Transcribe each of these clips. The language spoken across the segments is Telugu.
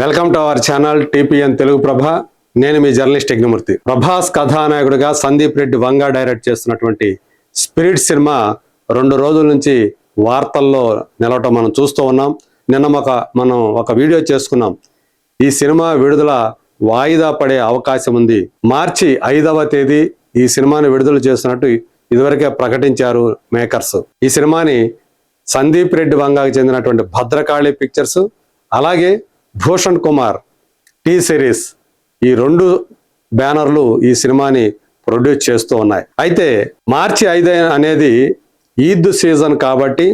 Welcome to our channel TPN Telugu Prabha. నేను మీ జర్నలిస్ట్ యజ్ఞమూర్తి. ప్రభాస్ కథానాయకుడిగా సందీప్ రెడ్డి వంగా డైరెక్ట్ చేస్తున్నటువంటి స్పిరిట్ సినిమా 2 రోజుల నుంచి వార్తల్లో నిలవటం మనం చూస్తూ ఉన్నాం. నిన్న మనం ఒక వీడియో చేసుకున్నాం. ఈ సినిమా విడుదల వాయిదా పడే అవకాశం ఉంది. మార్చి 5వ తేదీ ఈ సినిమాని విడుదల చేస్తున్నట్టు ఇదివరకే ప్రకటించారు మేకర్స్. ఈ సినిమాని సందీప్ రెడ్డి వంగాకి చెందినటువంటి భద్రకాళి పిక్చర్స్, అలాగే భూషణ్ కుమార్ టీ సిరీస్, ఈ 2 బ్యానర్లు ఈ సినిమాని ప్రొడ్యూస్ చేస్తూ ఉన్నాయి. అయితే మార్చి 5 అనేది ఈద్ సీజన్ కాబట్టి,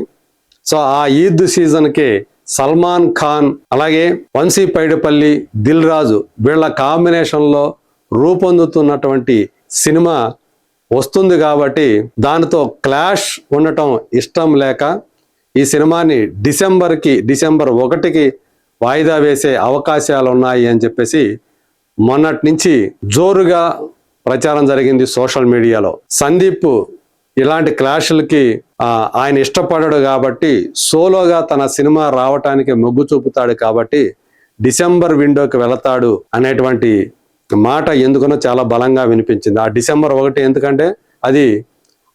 సో ఆ ఈద్ సీజన్కి సల్మాన్ ఖాన్ అలాగే వంశీ పైడిపల్లి, దిల్ రాజు వీళ్ళ కాంబినేషన్లో రూపొందుతున్నటువంటి సినిమా వస్తుంది కాబట్టి దానితో క్లాష్ ఉండటం ఇష్టం లేక ఈ సినిమాని డిసెంబర్ 1కి వాయిదా వేసే అవకాశాలు ఉన్నాయి అని చెప్పేసి మొన్నటి నుంచి జోరుగా ప్రచారం జరిగింది సోషల్ మీడియాలో. సందీప్ ఇలాంటి క్లాషులకి ఆయన ఇష్టపడడు కాబట్టి సోలోగా తన సినిమా రావటానికి మొగ్గు చూపుతాడు కాబట్టి డిసెంబర్ విండోకి వెళతాడు అనేటువంటి మాట ఎందుకనో చాలా బలంగా వినిపించింది. ఆ డిసెంబర్ 1 ఎందుకంటే అది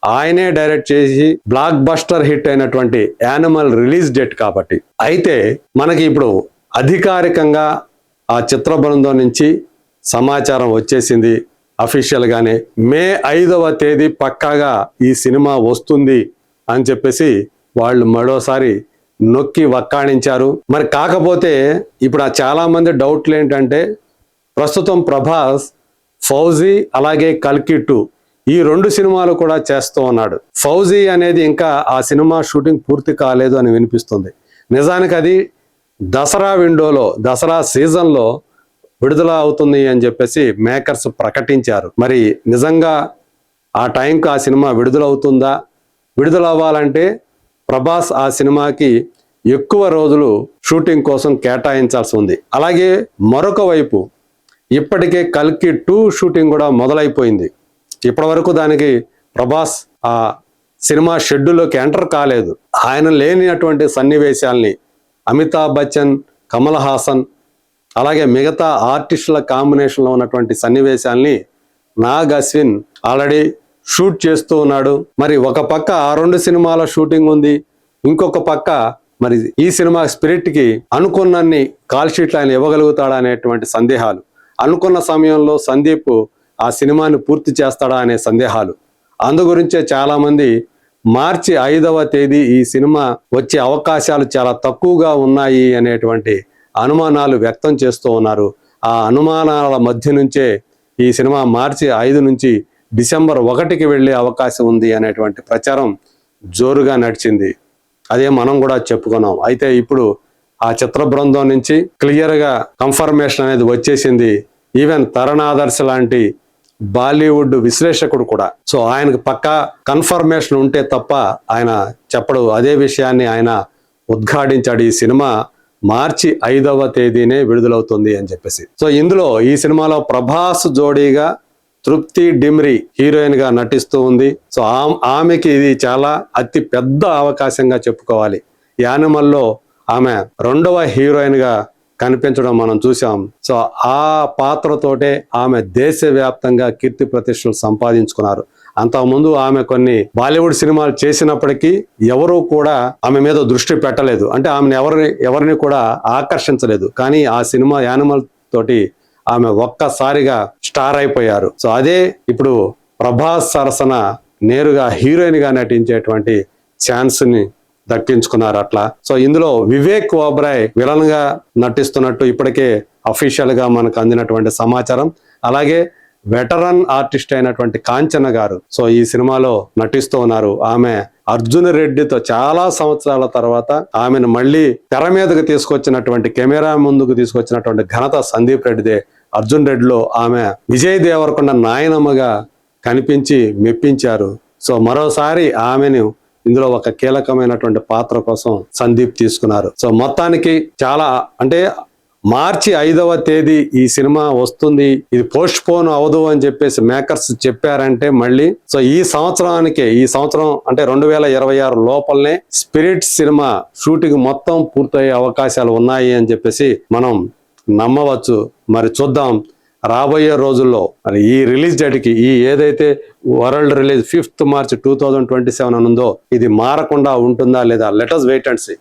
ఆయనే డైరెక్ట్ చేసి బ్లాక్ బస్టర్ హిట్ అయినటువంటి యానిమల్ రిలీజ్ డేట్ కాబట్టి. అయితే మనకి ఇప్పుడు అధికారికంగా ఆ చిత్ర బృందం నుంచి సమాచారం వచ్చేసింది. అఫీషియల్గానే మే 5వ తేదీ పక్కాగా ఈ సినిమా వస్తుంది అని చెప్పేసి వాళ్ళు మరోసారి నొక్కి వక్కాణించారు. మరి కాకపోతే ఇప్పుడు చాలా మంది డౌట్లు ఏంటంటే, ప్రస్తుతం ప్రభాస్ ఫౌజీ అలాగే కల్కి 2 ఈ 2 సినిమాలు కూడా చేస్తూ ఉన్నాడు. ఫౌజీ అనేది ఇంకా ఆ సినిమా షూటింగ్ పూర్తి కాలేదు అని వినిపిస్తుంది. నిజానికి అది దసరా సీజన్లో విడుదల అవుతుంది అని చెప్పేసి మేకర్స్ ప్రకటించారు. మరి నిజంగా ఆ టైంకి ఆ సినిమా విడుదల అవుతుందా? విడుదల అవ్వాలంటే ప్రభాస్ ఆ సినిమాకి ఎక్కువ రోజులు షూటింగ్ కోసం కేటాయించాల్సి ఉంది. అలాగే మరొక వైపు ఇప్పటికే కల్కి 2 షూటింగ్ కూడా మొదలైపోయింది. ఇప్పటి వరకు దానికి ప్రభాస్ ఆ సినిమా షెడ్యూల్లోకి ఎంటర్ కాలేదు. ఆయన లేనిటువంటి సన్నివేశాల్ని అమితాబ్ బచ్చన్, కమల్ హాసన్ అలాగే మిగతా ఆర్టిస్టుల కాంబినేషన్లో ఉన్నటువంటి సన్నివేశాల్ని నాగ్ అశ్విన్ ఆల్రెడీ షూట్ చేస్తూ ఉన్నాడు. మరి ఒక పక్క ఆ 2 సినిమాల షూటింగ్ ఉంది, ఇంకొక పక్క మరి ఈ సినిమా స్పిరిట్కి అనుకున్నన్ని కాల్ షీట్లు ఆయన ఇవ్వగలుగుతాడా అనేటువంటి సందేహాలు, అనుకున్న సమయంలో సందీప్ ఆ సినిమాని పూర్తి చేస్తాడా అనే సందేహాలు. అందు గురించే చాలామంది మార్చి 5వ తేదీ ఈ సినిమా వచ్చే అవకాశాలు చాలా తక్కువగా ఉన్నాయి అనేటువంటి అనుమానాలు వ్యక్తం చేస్తూ ఉన్నారు. ఆ అనుమానాల మధ్య నుంచే ఈ సినిమా మార్చి 5 నుంచి డిసెంబర్ 1కి వెళ్ళే అవకాశం ఉంది అనేటువంటి ప్రచారం జోరుగా నడిచింది. అదే మనం కూడా చెప్పుకున్నాం. అయితే ఇప్పుడు ఆ చిత్ర బృందం నుంచి క్లియర్గా కన్ఫర్మేషన్ అనేది వచ్చేసింది. ఈవెన్ తరుణ్ ఆదర్శ్ లాంటి బాలీవుడ్ విశ్లేషకుడు కూడా, సో ఆయనకు పక్కా కన్ఫర్మేషన్ ఉంటే తప్ప ఆయన చెప్పడు. అదే విషయాన్ని ఆయన ఉద్ఘాటించాడు. ఈ సినిమా మార్చి 5వ తేదీనే విడుదలవుతుంది అని చెప్పేసి. సో ఇందులో ఈ సినిమాలో ప్రభాస్ జోడీగా తృప్తి డిమ్రీ హీరోయిన్ గా నటిస్తూ ఉంది. సో ఆమెకి ఇది చాలా అతి పెద్ద అవకాశంగా చెప్పుకోవాలి. యానిమల్లో ఆమె 2వ హీరోయిన్ గా కనిపించడం మనం చూసాం. సో ఆ పాత్రతోటే ఆమె దేశవ్యాప్తంగా కీర్తి ప్రతిష్టలు సంపాదించుకున్నారు. అంతకుముందు ఆమె కొన్ని బాలీవుడ్ సినిమాలు చేసినప్పటికీ ఎవరూ కూడా ఆమె మీద దృష్టి పెట్టలేదు, అంటే ఆమెను ఎవరిని కూడా ఆకర్షించలేదు. కానీ ఆ సినిమా యానిమల్ తోటి ఆమె ఒక్కసారిగా స్టార్ అయిపోయారు. సో అదే ఇప్పుడు ప్రభాస్ సరసన నేరుగా హీరోయిన్ గా నటించేటువంటి ఛాన్స్ ని దక్కించుకున్నారు అట్లా. సో ఇందులో వివేక్ ఓబరాయ్ విలన్ గా నటిస్తున్నట్టు ఇప్పటికే అఫీషియల్ గా మనకు అందినటువంటి సమాచారం. అలాగే వెటరన్ ఆర్టిస్ట్ అయినటువంటి కాంచన గారు సో ఈ సినిమాలో నటిస్తూ ఉన్నారు. ఆమె అర్జున్ రెడ్డితో చాలా సంవత్సరాల తర్వాత ఆమెను మళ్ళీ తెర మీదకు తీసుకొచ్చినటువంటి, కెమెరా ముందుకు తీసుకొచ్చినటువంటి ఘనత సందీప్ రెడ్డిదే. అర్జున్ రెడ్డిలో ఆమె విజయ్ దేవరకొండ నాయనమ్మగా కనిపించి మెప్పించారు. సో మరోసారి ఆమెను ఇందులో ఒక కీలకమైనటువంటి పాత్ర కోసం సందీప్ తీసుకున్నారు. సో మొత్తానికి చాలా, అంటే మార్చి 5వ తేదీ ఈ సినిమా వస్తుంది, ఇది పోస్ట్ పోన్ అవదు అని చెప్పేసి మేకర్స్ చెప్పారంటే మళ్ళీ సో ఈ సంవత్సరం అంటే 2026 లోపలనే స్పిరిట్ సినిమా షూటింగ్ మొత్తం పూర్తయ్యే అవకాశాలు ఉన్నాయి అని చెప్పేసి మనం నమ్మవచ్చు. మరి చూద్దాం రాబోయే రోజుల్లో మరి ఈ రిలీజ్ డేట్కి ఈ ఏదైతే వరల్డ్ రిలీజ్ 5th March 2027 అని ఉందో ఇది మారకుండా ఉంటుందా లేదా? Let us wait and see.